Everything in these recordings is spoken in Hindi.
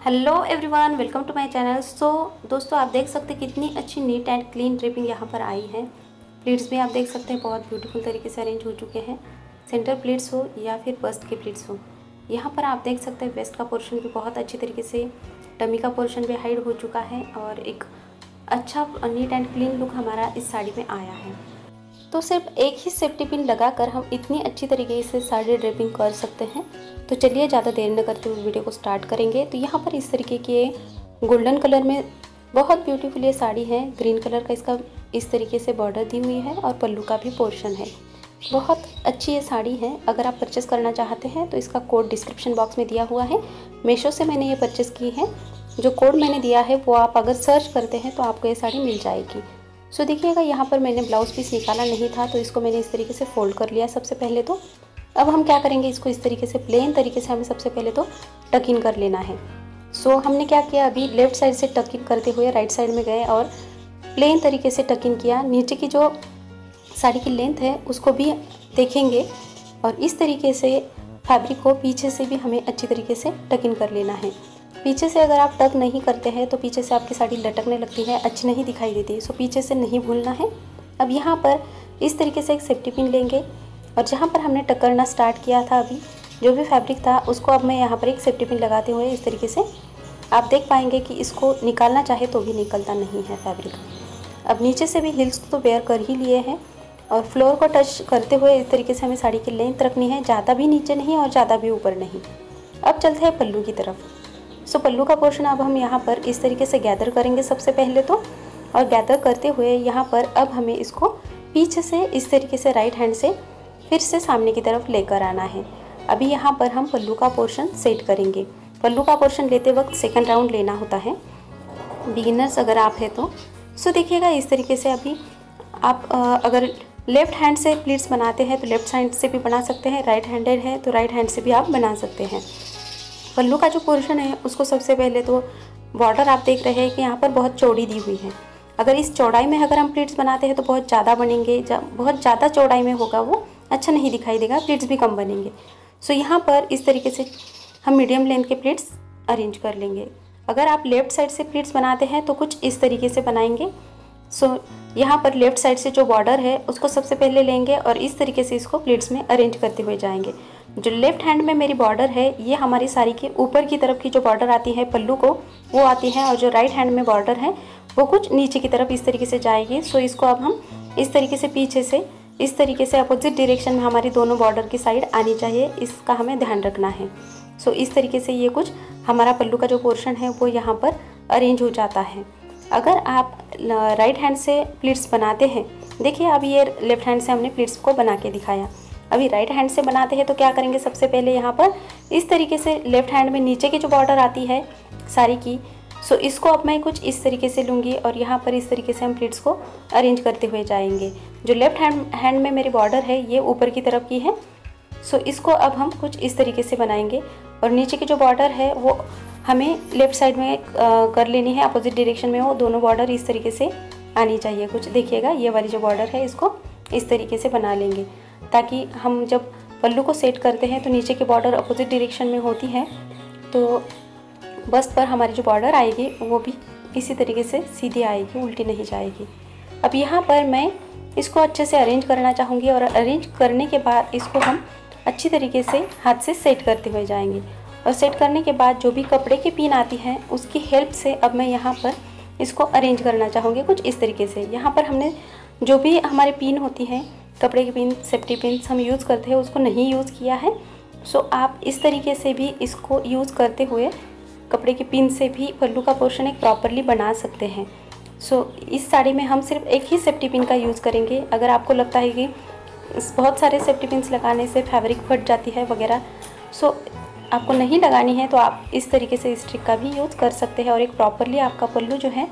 Hello everyone, welcome to my channel. So दोस्तों, आप देख सकते हैं कितनी अच्छी नीट एंड क्लीन ड्रेपिंग यहाँ पर आई है। प्लीट्स भी आप देख सकते हैं बहुत ब्यूटीफुल तरीके से अरेंज हो चुके हैं। सेंटर प्लीट्स हो या फिर बस्ट के प्लीट्स हो, यहाँ पर आप देख सकते हैं वेस्ट का पोर्शन भी बहुत अच्छी तरीके से, टमी का पोर्शन भी हाइड हो चुका है और एक अच्छा नीट एंड क्लीन लुक हमारा इस साड़ी में आया है। तो सिर्फ एक ही सेफ्टी पिन लगाकर हम इतनी अच्छी तरीके से साड़ी ड्रेपिंग कर सकते हैं। तो चलिए ज़्यादा देर न करते हुए वीडियो को स्टार्ट करेंगे। तो यहाँ पर इस तरीके के गोल्डन कलर में बहुत ब्यूटीफुल ये साड़ी है। ग्रीन कलर का इसका इस तरीके से बॉर्डर दी हुई है और पल्लू का भी पोर्शन है। बहुत अच्छी ये साड़ी है। अगर आप परचेस करना चाहते हैं तो इसका कोड डिस्क्रिप्शन बॉक्स में दिया हुआ है। मीशो से मैंने ये परचेस की है। जो कोड मैंने दिया है वो आप अगर सर्च करते हैं तो आपको ये साड़ी मिल जाएगी। सो देखिएगा, यहाँ पर मैंने ब्लाउज पीस निकाला नहीं था तो इसको मैंने इस तरीके से फोल्ड कर लिया सबसे पहले। तो अब हम क्या करेंगे, इसको इस तरीके से प्लेन तरीके से हमें सबसे पहले तो टक इन कर लेना है। सो हमने क्या किया, अभी लेफ्ट साइड से टक इन करते हुए राइट साइड में गए और प्लेन तरीके से टक इन किया। नीचे की जो साड़ी की लेंथ है उसको भी देखेंगे और इस तरीके से फैब्रिक को पीछे से भी हमें अच्छी तरीके से टक इन कर लेना है। पीछे से अगर आप टक नहीं करते हैं तो पीछे से आपकी साड़ी लटकने लगती है, अच्छी नहीं दिखाई देती। सो पीछे से नहीं भूलना है। अब यहाँ पर इस तरीके से एक सेफ्टी पिन लेंगे और जहाँ पर हमने टक करना स्टार्ट किया था, अभी जो भी फैब्रिक था उसको अब मैं यहाँ पर एक सेफ्टी पिन लगाते हुए इस तरीके से आप देख पाएंगे कि इसको निकालना चाहे तो भी निकलता नहीं है फैब्रिक। अब नीचे से भी हिल्स तो बेयर कर ही लिए हैं और फ्लोर को टच करते हुए इस तरीके से हमें साड़ी की लेंथ रखनी है, ज़्यादा भी नीचे नहीं और ज़्यादा भी ऊपर नहीं। अब चलते हैं पल्लू की तरफ। सो पल्लू का पोर्शन अब हम यहाँ पर इस तरीके से गैदर करेंगे सबसे पहले तो, और गैदर करते हुए यहाँ पर अब हमें इसको पीछे से इस तरीके से राइट हैंड से फिर से सामने की तरफ लेकर आना है। अभी यहाँ पर हम पल्लू का पोर्शन सेट करेंगे। पल्लू का पोर्शन लेते वक्त सेकंड राउंड लेना होता है, बिगिनर्स अगर आप हैं तो। सो देखिएगा, इस तरीके से अभी आप अगर लेफ़्ट हैंड से प्लीट्स बनाते हैं तो लेफ़्ट हैंड से भी बना सकते हैं, राइट हैंडेड है तो राइट हैंड से भी आप बना सकते हैं। पल्लू का जो पोर्शन है उसको सबसे पहले तो बॉर्डर आप देख रहे हैं कि यहाँ पर बहुत चौड़ी दी हुई है। अगर इस चौड़ाई में अगर हम प्लीट्स बनाते हैं तो बहुत ज़्यादा बनेंगे, बहुत ज़्यादा चौड़ाई में होगा वो अच्छा नहीं दिखाई देगा, प्लीट्स भी कम बनेंगे। सो यहाँ पर इस तरीके से हम मीडियम लेंथ के प्लीट्स अरेंज कर लेंगे। अगर आप लेफ़्ट साइड से प्लीट्स बनाते हैं तो कुछ इस तरीके से बनाएंगे। सो यहाँ पर लेफ़्ट साइड से जो बॉर्डर है उसको सबसे पहले लेंगे और इस तरीके से इसको प्लीट्स में अरेंज करते हुए जाएंगे। जो लेफ़्ट हैंड में मेरी बॉर्डर है ये हमारी साड़ी के ऊपर की तरफ की जो बॉर्डर आती है पल्लू को वो आती है, और जो राइट हैंड में बॉर्डर है वो कुछ नीचे की तरफ इस तरीके से जाएगी। सो इसको अब हम इस तरीके से पीछे से इस तरीके से अपोजिट डायरेक्शन में हमारी दोनों बॉर्डर की साइड आनी चाहिए, इसका हमें ध्यान रखना है। सो इस तरीके से ये कुछ हमारा पल्लू का जो पोर्शन है वो यहाँ पर अरेंज हो जाता है। अगर आप राइट हैंड से प्लीट्स बनाते हैं, देखिए अभी ये लेफ़्ट हैंड से हमने प्लीट्स को बना के दिखाया। अभी राइट हैंड से बनाते हैं तो क्या करेंगे, सबसे पहले यहाँ पर इस तरीके से लेफ़्ट हैंड में नीचे की जो बॉर्डर आती है साड़ी की, सो इसको अब मैं कुछ इस तरीके से लूँगी और यहाँ पर इस तरीके से हम प्लीट्स को अरेंज करते हुए जाएंगे। जो लेफ़्ट हैंड में मेरी बॉर्डर है ये ऊपर की तरफ की है। सो इसको अब हम कुछ इस तरीके से बनाएंगे और नीचे की जो बॉर्डर है वो हमें लेफ़्ट साइड में कर लेनी है, अपोजिट डायरेक्शन में वो दोनों बॉर्डर इस तरीके से आनी चाहिए कुछ। देखिएगा, ये वाली जो बॉर्डर है इसको इस तरीके से बना लेंगे ताकि हम जब पल्लू को सेट करते हैं तो नीचे की बॉर्डर अपोजिट डायरेक्शन में होती है, तो बस्ट पर हमारी जो बॉर्डर आएगी वो भी इसी तरीके से सीधी आएगी, उल्टी नहीं जाएगी। अब यहाँ पर मैं इसको अच्छे से अरेंज करना चाहूँगी और अरेंज करने के बाद इसको हम अच्छी तरीके से हाथ से सेट करते हुए जाएंगे। और सेट करने के बाद जो भी कपड़े की पिन आती है उसकी हेल्प से अब मैं यहाँ पर इसको अरेंज करना चाहूँगी कुछ इस तरीके से। यहाँ पर हमने जो भी हमारी पिन होती है, कपड़े की पिन, सेफ्टी पिन हम यूज़ करते हैं, उसको नहीं यूज़ किया है। सो आप इस तरीके से भी इसको यूज़ करते हुए कपड़े की पिन से भी पल्लू का पोर्शन एक प्रॉपरली बना सकते हैं। सो इस साड़ी में हम सिर्फ एक ही सेफ्टी पिन का यूज़ करेंगे। अगर आपको लगता है कि बहुत सारे सेफ्टी पिन्स लगाने से फैब्रिक फट जाती है वगैरह, सो आपको नहीं लगानी है तो आप इस तरीके से इस ट्रिक का भी यूज़ कर सकते हैं और एक प्रॉपरली आपका पल्लू जो है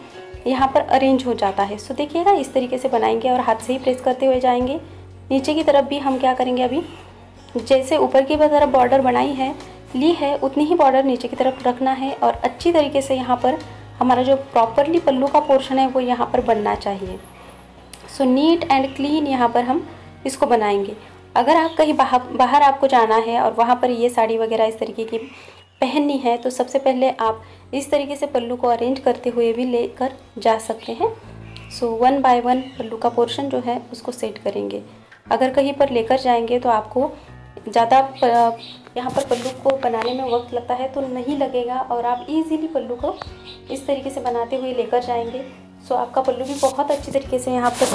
यहाँ पर अरेंज हो जाता है। सो देखिएगा, इस तरीके से बनाएंगे और हाथ से ही प्रेस करते हुए जाएंगे। नीचे की तरफ भी हम क्या करेंगे, अभी जैसे ऊपर की तरफ बॉर्डर बनाई है ली है उतनी ही बॉर्डर नीचे की तरफ रखना है और अच्छी तरीके से यहाँ पर हमारा जो प्रॉपरली पल्लू का पोर्शन है वो यहाँ पर बनना चाहिए। सो नीट एंड क्लीन यहाँ पर हम इसको बनाएंगे। अगर आप कहीं बाहर आपको जाना है और वहाँ पर ये साड़ी वगैरह इस तरीके की पहननी है तो सबसे पहले आप इस तरीके से पल्लू को अरेंज करते हुए भी लेकर जा सकते हैं। सो 1 बाय 1 पल्लू का पोर्शन जो है उसको सेट करेंगे। अगर कहीं पर लेकर जाएंगे तो आपको ज़्यादा यहाँ पर पल्लू को बनाने में वक्त लगता है तो नहीं लगेगा, और आप इजीली पल्लू को इस तरीके से बनाते हुए लेकर जाएंगे। सो आपका पल्लू भी बहुत अच्छी तरीके से यहाँ पर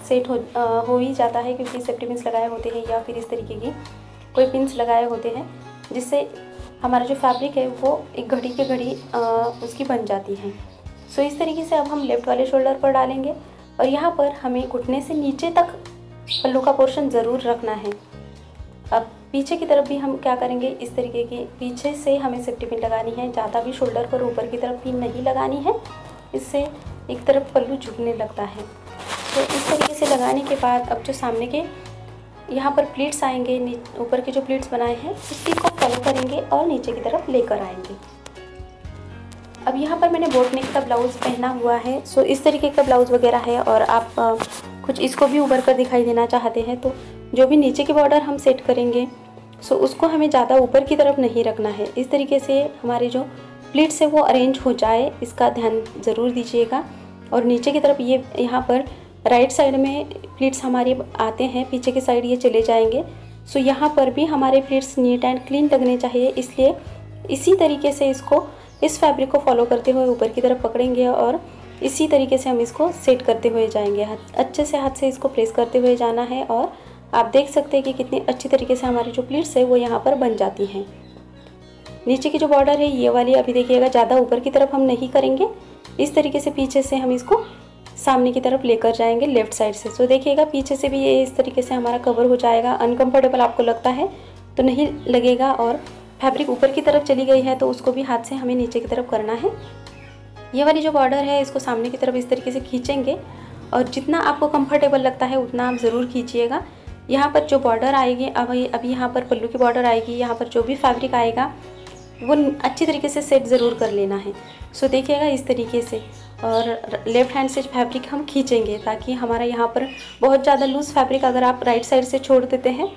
सेट हो ही जाता है, क्योंकि सेफ्टी पिन्स लगाए होते हैं या फिर इस तरीके की कोई पिन्स लगाए होते हैं, जिससे हमारा जो फैब्रिक है वो एक घड़ी के घड़ी उसकी बन जाती है। सो इस तरीके से अब हम लेफ्ट वाले शोल्डर पर डालेंगे, और यहाँ पर हमें घुटने से नीचे तक पल्लू का पोर्शन ज़रूर रखना है। अब पीछे की तरफ भी हम क्या करेंगे, इस तरीके की पीछे से हमें सेफ्टी पिन लगानी है। ज़्यादा भी शोल्डर पर ऊपर की तरफ पिन नहीं लगानी है, इससे एक तरफ पल्लू झुकने लगता है। तो इस तरीके से लगाने के बाद अब जो सामने के यहाँ पर प्लीट्स आएंगे, ऊपर के जो प्लीट्स बनाए हैं उसी को फॉलो करेंगे और नीचे की तरफ लेकर आएंगे। अब यहाँ पर मैंने बोट नेक का ब्लाउज़ पहना हुआ है। सो इस तरीके का ब्लाउज़ वगैरह है, और आप कुछ इसको भी उभर कर दिखाई देना चाहते हैं तो जो भी नीचे की बॉर्डर हम सेट करेंगे सो उसको हमें ज़्यादा ऊपर की तरफ नहीं रखना है। इस तरीके से हमारे जो प्लीट्स है वो अरेंज हो जाए, इसका ध्यान ज़रूर दीजिएगा। और नीचे की तरफ ये यहाँ पर राइट साइड में प्लीट्स हमारे आते हैं, पीछे की साइड ये चले जाएंगे। सो यहाँ पर भी हमारे प्लीट्स नीट एंड क्लीन लगने चाहिए, इसलिए इसी तरीके से इसको इस फैब्रिक को फॉलो करते हुए ऊपर की तरफ पकड़ेंगे और इसी तरीके से हम इसको सेट करते हुए जाएंगे। अच्छे से हाथ से इसको प्रेस करते हुए जाना है, और आप देख सकते हैं कि कितनी अच्छी तरीके से हमारी जो प्लीट्स है वो यहाँ पर बन जाती हैं। नीचे की जो बॉर्डर है ये वाली अभी देखिएगा ज़्यादा ऊपर की तरफ हम नहीं करेंगे, इस तरीके से पीछे से हम इसको सामने की तरफ लेकर जाएंगे लेफ़्ट साइड से। सो देखिएगा पीछे से भी ये इस तरीके से हमारा कवर हो जाएगा। अनकम्फर्टेबल आपको लगता है तो नहीं लगेगा, और फैब्रिक ऊपर की तरफ चली गई है तो उसको भी हाथ से हमें नीचे की तरफ करना है। ये वाली जो बॉर्डर है इसको सामने की तरफ इस तरीके से खींचेंगे, और जितना आपको कंफर्टेबल लगता है उतना आप ज़रूर खींचिएगा। यहाँ पर जो बॉर्डर आएगी अभी यहाँ पर पल्लू की बॉर्डर आएगी, यहाँ पर जो भी फैब्रिक आएगा वो अच्छी तरीके से सेट ज़रूर कर लेना है। सो देखिएगा इस तरीके से, और लेफ़्ट हैंड से फैब्रिक हम खींचेंगे ताकि हमारा यहाँ पर बहुत ज़्यादा लूज़ फैब्रिक अगर आप राइट साइड से छोड़ देते हैं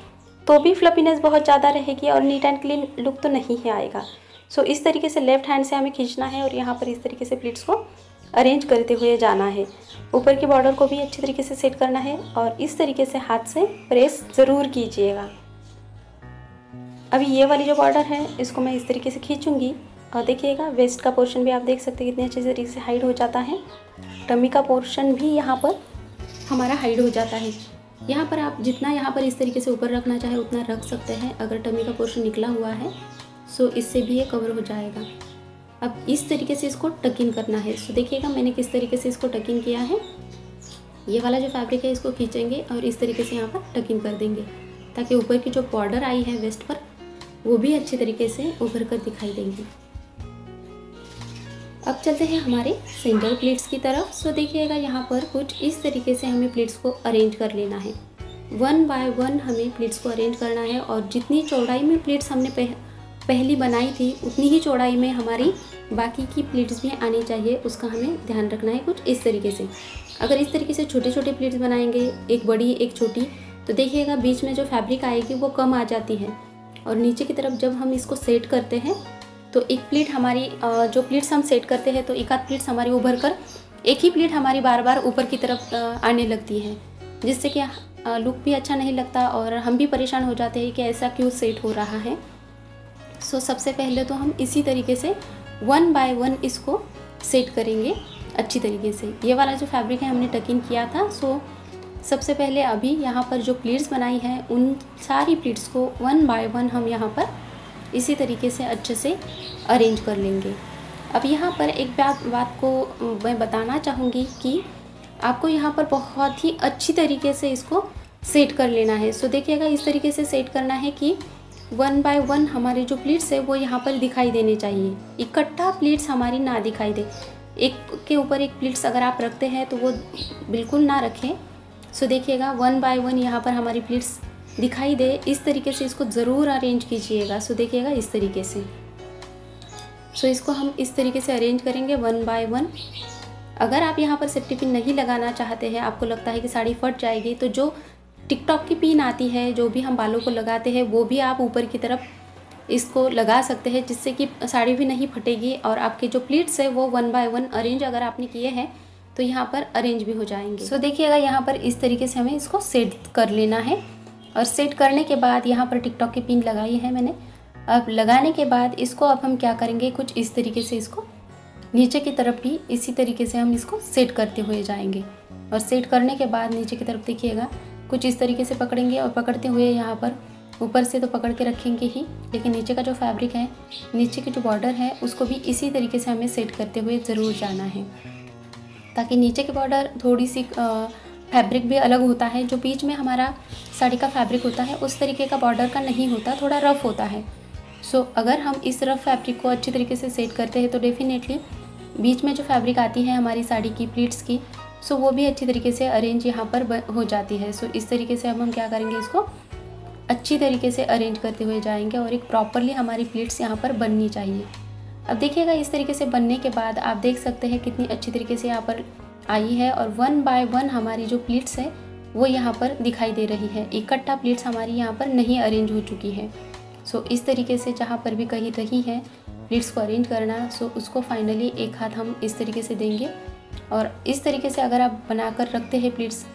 तो भी फ्लफीनेस बहुत ज़्यादा रहेगी और नीट एंड क्लीन लुक तो नहीं ही आएगा। सो इस तरीके से लेफ़्ट हैंड से हमें खींचना है, और यहाँ पर इस तरीके से प्लीट्स को अरेंज करते हुए जाना है। ऊपर की बॉर्डर को भी अच्छी तरीके से सेट करना है, और इस तरीके से हाथ से प्रेस ज़रूर कीजिएगा। अभी ये वाली जो बॉर्डर है इसको मैं इस तरीके से खींचूंगी, और देखिएगा वेस्ट का पोर्शन भी आप देख सकते हैं कितने अच्छे तरीके से हाइड हो जाता है। टमी का पोर्शन भी यहाँ पर हमारा हाइड हो जाता है। यहाँ पर आप जितना यहाँ पर इस तरीके से ऊपर रखना चाहे उतना रख सकते हैं। अगर टमी का पोर्शन निकला हुआ है सो इससे भी ये कवर हो जाएगा। अब इस तरीके से इसको टक इन करना है। सो देखिएगा मैंने किस तरीके से इसको टक इन किया है। ये वाला जो फैब्रिक है इसको खींचेंगे और इस तरीके से यहाँ पर टक इन कर देंगे, ताकि ऊपर की जो बॉर्डर आई है वेस्ट पर वो भी अच्छे तरीके से उभर कर दिखाई देंगी। अब चलते हैं हमारे सेंटर प्लीट्स की तरफ। सो देखिएगा यहाँ पर कुछ इस तरीके से हमें प्लीट्स को अरेंज कर लेना है। 1 बाय 1 हमें प्लीट्स को अरेंज करना है, और जितनी चौड़ाई में प्लीट्स हमने पहली बनाई थी उतनी ही चौड़ाई में हमारी बाकी की प्लीट्स भी आनी चाहिए, उसका हमें ध्यान रखना है। कुछ इस तरीके से अगर इस तरीके से छोटे छोटे प्लीट्स बनाएंगे, एक बड़ी एक छोटी, तो देखिएगा बीच में जो फैब्रिक आएगी वो कम आ जाती है, और नीचे की तरफ जब हम इसको सेट करते हैं तो एक प्लीट हमारी जो प्लीट्स हम सेट करते हैं तो एक आध प्लीट्स हमारी उभर कर एक ही प्लीट हमारी बार बार ऊपर की तरफ आने लगती है, जिससे कि लुक भी अच्छा नहीं लगता और हम भी परेशान हो जाते हैं कि ऐसा क्यों सेट हो रहा है। सो सबसे पहले तो हम इसी तरीके से 1 बाय 1 इसको सेट करेंगे अच्छी तरीके से। ये वाला जो फैब्रिक है हमने टक इन किया था। सो सबसे पहले अभी यहाँ पर जो प्लीट्स बनाई हैं उन सारी प्लीट्स को 1 बाय 1 हम यहाँ पर इसी तरीके से अच्छे से अरेंज कर लेंगे। अब यहाँ पर एक बात को मैं बताना चाहूँगी कि आपको यहाँ पर बहुत ही अच्छी तरीके से इसको सेट कर लेना है। सो देखिएगा इस तरीके से सेट करना है कि 1 बाय 1 हमारे जो प्लीट्स है वो यहाँ पर दिखाई देने चाहिए, इकट्ठा प्लीट्स हमारी ना दिखाई दे। एक के ऊपर एक प्लीट्स अगर आप रखते हैं तो वो बिल्कुल ना रखें। सो देखिएगा 1 बाय 1 यहाँ पर हमारी प्लीट्स दिखाई दे, इस तरीके से इसको ज़रूर अरेंज कीजिएगा। सो देखिएगा इस तरीके से। सो इसको हम इस तरीके से अरेंज करेंगे 1 बाय 1। अगर आप यहाँ पर सेफ्टी पिन नहीं लगाना चाहते हैं, आपको लगता है कि साड़ी फट जाएगी, तो जो टिकटॉक की पिन आती है जो भी हम बालों को लगाते हैं वो भी आप ऊपर की तरफ इसको लगा सकते हैं, जिससे कि साड़ी भी नहीं फटेगी और आपके जो प्लीट्स है वो 1 बाय 1 अरेंज अगर आपने किए हैं तो यहाँ पर अरेंज भी हो जाएंगे। सो देखिएगा यहाँ पर इस तरीके से हमें इसको सेट कर लेना है। और सेट करने के बाद यहाँ पर टिकटॉक की पिन लगाई है मैंने। अब लगाने के बाद इसको अब हम क्या करेंगे, कुछ इस तरीके से इसको नीचे की तरफ भी इसी तरीके से हम इसको सेट करते हुए जाएंगे। और सेट करने के बाद नीचे की तरफ देखिएगा कुछ इस तरीके से पकड़ेंगे और पकड़ते हुए यहाँ पर ऊपर से तो पकड़ के रखेंगे ही, लेकिन नीचे का जो फैब्रिक है, नीचे की जो बॉर्डर है उसको भी इसी तरीके से हमें सेट करते हुए ज़रूर जाना है, ताकि नीचे की बॉर्डर थोड़ी सी फैब्रिक भी अलग होता है। जो बीच में हमारा साड़ी का फैब्रिक होता है उस तरीके का बॉर्डर का नहीं होता, थोड़ा रफ़ होता है। सो अगर हम इस रफ़ फैब्रिक को अच्छी तरीके से सेट करते हैं तो डेफिनेटली बीच में जो फैब्रिक आती है हमारी साड़ी की प्लीट्स की, सो वो भी अच्छी तरीके से अरेंज यहाँ पर हो जाती है। सो इस तरीके से हम क्या करेंगे, इसको अच्छी तरीके से अरेंज करते हुए जाएंगे और एक प्रॉपरली हमारी प्लीट्स यहाँ पर बननी चाहिए। अब देखिएगा इस तरीके से बनने के बाद आप देख सकते हैं कितनी अच्छी तरीके से यहाँ पर आई है और 1 बाय 1 हमारी जो प्लीट्स है वो यहाँ पर दिखाई दे रही है। इकट्ठा प्लीट्स हमारी यहाँ पर नहीं अरेंज हो चुकी है। सो इस तरीके से जहाँ पर भी कहीं रही है प्लीट्स को अरेंज करना, सो उसको फाइनली एक हाथ हम इस तरीके से देंगे। और इस तरीके से अगर आप बनाकर रखते हैं प्लीट्स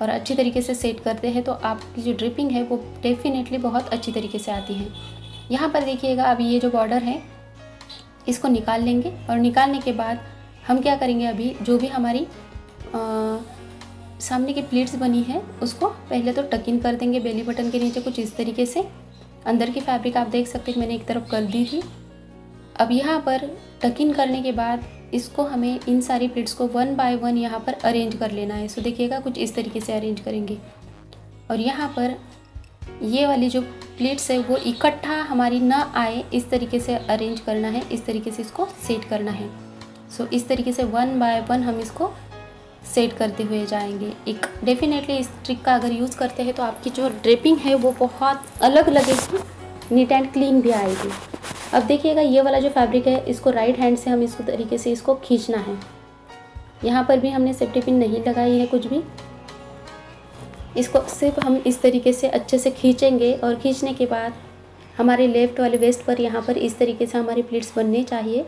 और अच्छी तरीके से सेट करते हैं तो आपकी जो ड्रिपिंग है वो डेफिनेटली बहुत अच्छी तरीके से आती है। यहाँ पर देखिएगा अभी ये जो बॉर्डर है इसको निकाल लेंगे और निकालने के बाद हम क्या करेंगे, अभी जो भी हमारी सामने की प्लीट्स बनी है उसको पहले तो टक इन कर देंगे बेली बटन के नीचे कुछ इस तरीके से। अंदर की फैब्रिक आप देख सकते हैं मैंने एक तरफ कर दी थी। अब यहाँ पर टक इन करने के बाद इसको हमें इन सारी प्लीट्स को 1 बाय 1 यहाँ पर अरेंज कर लेना है। सो देखिएगा कुछ इस तरीके से अरेंज करेंगे और यहाँ पर ये वाली जो प्लीट्स है वो इकट्ठा हमारी ना आए इस तरीके से अरेंज करना है, इस तरीके से इसको सेट करना है। सो इस तरीके से 1 बाय 1 हम इसको सेट करते हुए जाएंगे। एक डेफिनेटली इस ट्रिक का अगर यूज़ करते हैं तो आपकी जो ड्रेपिंग है वो बहुत अलग लगेगी, नीट एंड क्लीन भी आएगी। अब देखिएगा ये वाला जो फैब्रिक है इसको राइट हैंड से हम इस तरीके से इसको खींचना है। यहाँ पर भी हमने सेफ्टी पिन नहीं लगाई है कुछ भी, इसको सिर्फ हम इस तरीके से अच्छे से खींचेंगे और खींचने के बाद हमारे लेफ्ट वाले वेस्ट पर यहाँ पर इस तरीके से हमारी प्लीट्स बनने चाहिए,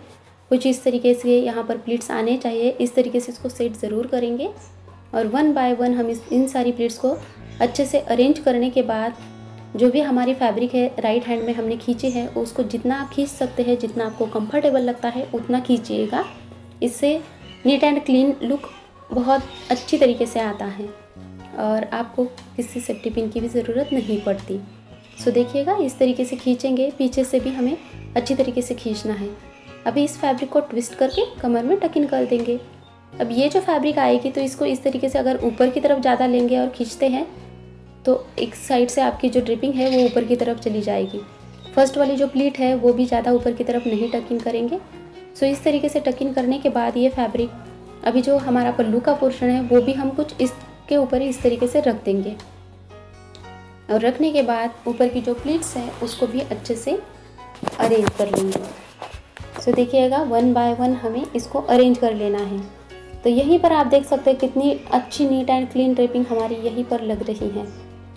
कुछ इस तरीके से यहाँ पर प्लीट्स आने चाहिए। इस तरीके से इसको सेट ज़रूर करेंगे और 1 बाय 1 हम इन सारी प्लीट्स को अच्छे से अरेंज करने के बाद जो भी हमारी फैब्रिक है राइट हैंड में हमने खींची है उसको जितना आप खींच सकते हैं, जितना आपको कंफर्टेबल लगता है उतना खींचिएगा। इससे नीट एंड क्लीन लुक बहुत अच्छी तरीके से आता है और आपको किसी सेफ्टी पिन की भी ज़रूरत नहीं पड़ती। सो देखिएगा इस तरीके से खींचेंगे, पीछे से भी हमें अच्छी तरीके से खींचना है। अभी इस फैब्रिक को ट्विस्ट करके कमर में टक इन कर देंगे। अब ये जो फैब्रिक आएगी तो इसको इस तरीके से अगर ऊपर की तरफ ज़्यादा लेंगे और खींचते हैं तो एक साइड से आपकी जो ड्रिपिंग है वो ऊपर की तरफ चली जाएगी। फर्स्ट वाली जो प्लीट है वो भी ज़्यादा ऊपर की तरफ नहीं टक इन करेंगे। सो इस तरीके से टक इन करने के बाद ये फैब्रिक अभी जो हमारा पल्लू का पोर्शन है वो भी हम कुछ इसके ऊपर इस तरीके से रख देंगे और रखने के बाद ऊपर की जो प्लीट्स है उसको भी अच्छे से अरेंज कर लेंगे। सो देखिएगा 1 बाय 1 हमें इसको अरेंज कर लेना है। तो यहीं पर आप देख सकते हैं कितनी अच्छी नीट एंड क्लीन ड्रेपिंग हमारी यहीं पर लग रही है।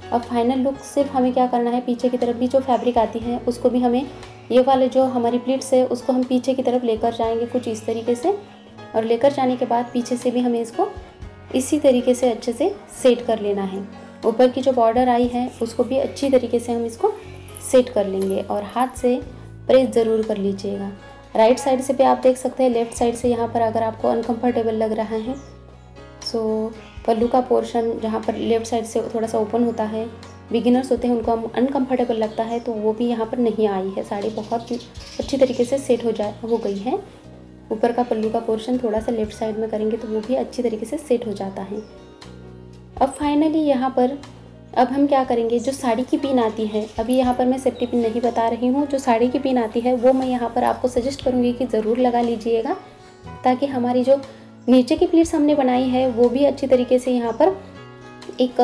अब फाइनल लुक सिर्फ हमें क्या करना है, पीछे की तरफ भी जो फैब्रिक आती है उसको भी हमें ये वाले जो हमारी प्लीट्स है उसको हम पीछे की तरफ लेकर जाएंगे कुछ इस तरीके से और लेकर जाने के बाद पीछे से भी हमें इसको इसी तरीके से अच्छे से सेट कर लेना है। ऊपर की जो बॉर्डर आई है उसको भी अच्छी तरीके से हम इसको सेट कर लेंगे और हाथ से प्रेस ज़रूर कर लीजिएगा। राइट साइड से भी आप देख सकते हैं, लेफ़्ट साइड से यहाँ पर अगर आपको अनकंफर्टेबल लग रहा है सो पल्लू का पोर्शन जहाँ पर लेफ़्ट साइड से थोड़ा सा ओपन होता है, बिगिनर्स होते हैं उनको अनकंफर्टेबल लगता है तो वो भी यहाँ पर नहीं आई है। साड़ी बहुत अच्छी तरीके से सेट हो गई है। ऊपर का पल्लू का पोर्शन थोड़ा सा लेफ़्ट साइड में करेंगे तो वो भी अच्छी तरीके से सेट हो जाता है। अब फाइनली यहाँ पर अब हम क्या करेंगे, जो साड़ी की पिन आती है, अभी यहाँ पर मैं सेफ्टी पिन नहीं बता रही हूँ, जो साड़ी की पिन आती है वो मैं यहाँ पर आपको सजेस्ट करूँगी कि ज़रूर लगा लीजिएगा ताकि हमारी जो नीचे की प्लीट्स हमने बनाई है वो भी अच्छी तरीके से यहाँ पर एक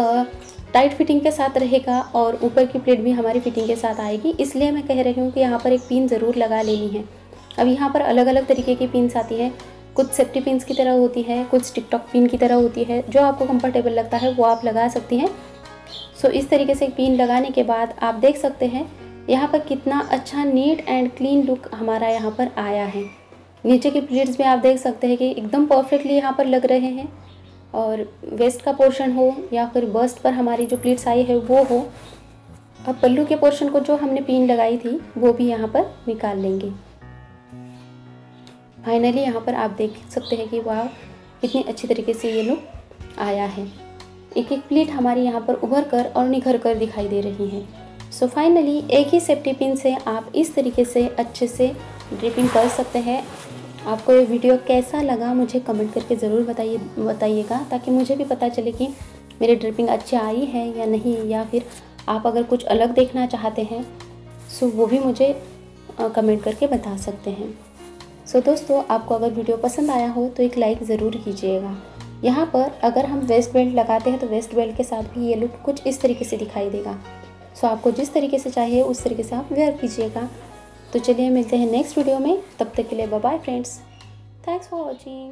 टाइट फिटिंग के साथ रहेगा और ऊपर की प्लेट भी हमारी फिटिंग के साथ आएगी। इसलिए मैं कह रही हूँ कि यहाँ पर एक पिन ज़रूर लगा लेनी है। अब यहाँ पर अलग अलग तरीके की पिन्स आती है, कुछ सेफ्टी पिन्स की तरह होती है, कुछ टिकटॉक पिन की तरह होती है, जो आपको कंफर्टेबल लगता है वो आप लगा सकती हैं। सो इस तरीके से पिन लगाने के बाद आप देख सकते हैं यहाँ पर कितना अच्छा नीट एंड क्लीन लुक हमारा यहाँ पर आया है। नीचे के प्लीट्स में आप देख सकते हैं कि एकदम परफेक्टली यहाँ पर लग रहे हैं, और वेस्ट का पोर्शन हो या फिर बस्ट पर हमारी जो प्लीट्स आई है वो हो। अब पल्लू के पोर्शन को जो हमने पिन लगाई थी वो भी यहाँ पर निकाल लेंगे। फाइनली यहाँ पर आप देख सकते हैं कि वाह कितनी अच्छी तरीके से ये लुक आया है। एक एक प्लीट हमारी यहाँ पर उभर कर और निखर कर दिखाई दे रही है। सो फाइनली एक ही सेफ्टी पिन से आप इस तरीके से अच्छे से ड्रिपिंग कर सकते हैं। आपको ये वीडियो कैसा लगा मुझे कमेंट करके ज़रूर बताइएगा, ताकि मुझे भी पता चले कि मेरी ड्रिपिंग अच्छी आई है या नहीं, या फिर आप अगर कुछ अलग देखना चाहते हैं सो वो भी मुझे कमेंट करके बता सकते हैं। सो दोस्तों, आपको अगर वीडियो पसंद आया हो तो एक लाइक ज़रूर कीजिएगा। यहाँ पर अगर हम वेस्ट बेल्ट लगाते हैं तो वेस्ट बेल्ट के साथ भी ये लुक कुछ इस तरीके से दिखाई देगा। सो आपको जिस तरीके से चाहिए उस तरीके से आप वेयर कीजिएगा। तो चलिए मिलते हैं नेक्स्ट वीडियो में, तब तक के लिए bye bye friends, thanks for watching.